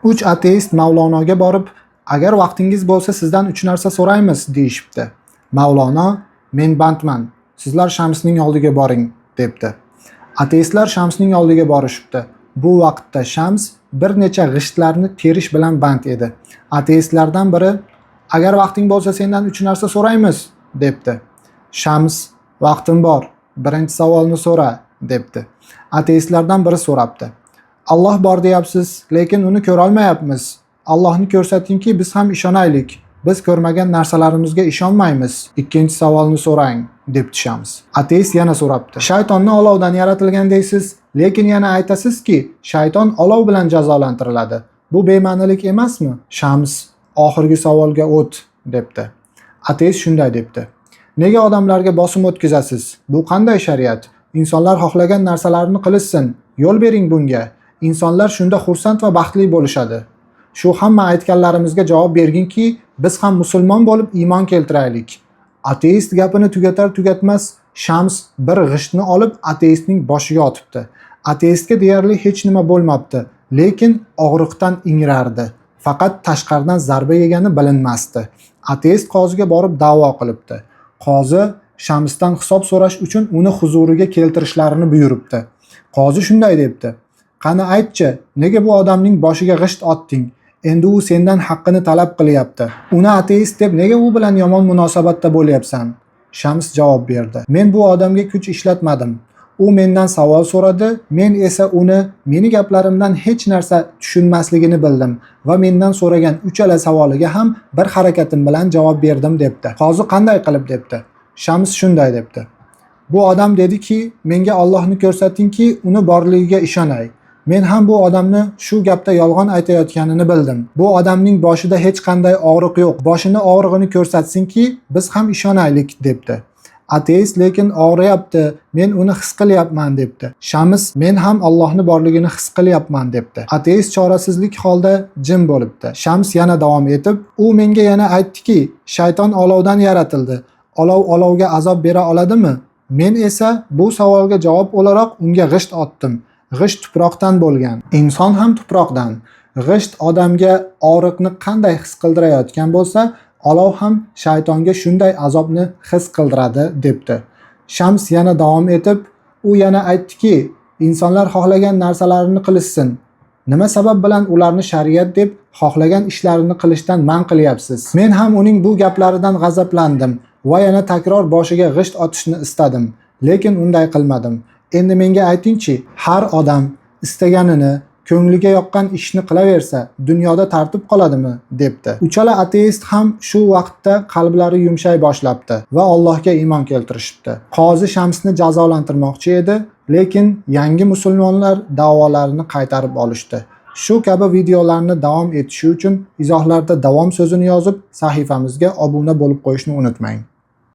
3 ateist Mavlonoga borib, agar vaqtingiz bo'lsa sizdan 3 narsa so'raymiz deyishibdi. Mavlono, men bandman, sizlar Shamsning oldiga boring debdi. Ateistlar Shamsning oldiga borishibdi. Bu vaqtda Shams bir necha g'ishtlarni terish bilan band edi. Ateistlardan biri, agar vaqting bo'lsa sendan 3 narsa so'raymiz debdi. Shams, vaqtim bor, birinchi savolni so'ra debdi. Ateistlardan biri so'rabdi. Alloh bor deyapsiz, lekin uni ko'ra olmayapmiz. Allohni ko'rsatingki biz ham ishonaylik. Biz ko'rmagan narsalarimizga ishonmaymiz. Ikkinchi savolni so'rang debdi Shams. Ateist yana so'rabdi. Shaytonni olovdan yaratilgan deysiz, lekin yana aytasizki, shayton olov bilan jazolantiriladi. Bu bema'nilik emasmi? Shams oxirgi savolga o't debdi. Ateist shunday debdi. Nega odamlarga bosim o'tkazasiz? Bu qanday shariat? Insonlar xohlagan narsalarini qilishsin. Yo'l bering bunga. İnsanlar shunda xursand va baxtli bo'lishadi. Shu hamma aytganlarimizga javob berginki, biz ham musulmon bo'lib iymon keltiraylik. Ateist gapini tugatar-tugatmas Shams bir g'ishtni olib ateistning boshiga otibdi. Ateistga deyarli hech nima bo'lmabdi, lekin og'riqdan ingrardi. Faqat tashqaridan zarba yegani bilinmasdi. Ateist qoziga borib da'vo qilibdi. Qozi Shamsdan hisob so'rash uchun uni huzuriga keltirishlarini buyuribdi. Qozi shunday debdi. Qani aytchi, nega bu odamning boshiga g'isht otding? Endi u sendan haqqini talab qilyapti. Uni ateist deb nega u bilan yomon munosabatda bo'lyapsan? Shams javob berdi. Men bu odamga kuch ishlatmadim. U mendan savol so'radi, men esa uni meni gaplarimdan hech narsa tushunmasligini bildim va mendan so'ragan uchala savoliga ham bir harakatim bilan javob berdim debdi. Qozi qanday qilib debdi. Shams shunday debdi. Bu odam dediki, menga Allohni ko'rsatingki, uni borligiga ishonay. Men ham bu odamni shu gapda yolg'on aytayotganini bildim. Bu odamning boshida hech qanday og'riq yo'q. Boshini og'rig'ini ko'rsatsinki, biz ham ishonaylik debdi. Ateist lekin og'riyapti, men uni his qilyapman debdi. Shams, men ham Allohni borligini his qilyapman debdi. Ateist chorasizlik holda jim bo'libdi. Shams yana davom etib, u menga yana aytdiki, shayton olovdan yaratildi. Olov olovga azob bera oladimi? Men esa bu savolga javob o'laroq unga g'isht otdim. G'isht tuproqdan bo'lgan. Inson ham tuproqdan. G'isht odamga og'riqni qanday his qildirayotgan bo'lsa, olov ham shaytonga shunday azobni his qildiradi debdi. Shams yana davom etib, u yana aytdiki, insonlar xohlagan narsalarini qilishsin. Nima sabab bilan ularni shariat deb xohlagan ishlarini qilishdan man qilyapsiz? Men ham uning bu gaplaridan g'azablandim va yana takror boshiga g'isht otishni istadim, lekin unday qilmadim. Endi menga aytingchi, har odam istaganini, ko'ngliga yoqqan ishni qilaversa, dunyoda tartib qoladimi debdi. Uchala ateist ham shu vaqtda qalblari yumshay boshlabdi va Allohga iymon keltirishibdi. Qozi Shamsni jazolantirmoqchi edi, lekin yangi musulmonlar da'volarini qaytarib olishdi. Shu kabi videolarni davom etishi uchun izohlarda davom so'zini yozib, sahifamizga obuna bo'lib qo'yishni unutmang.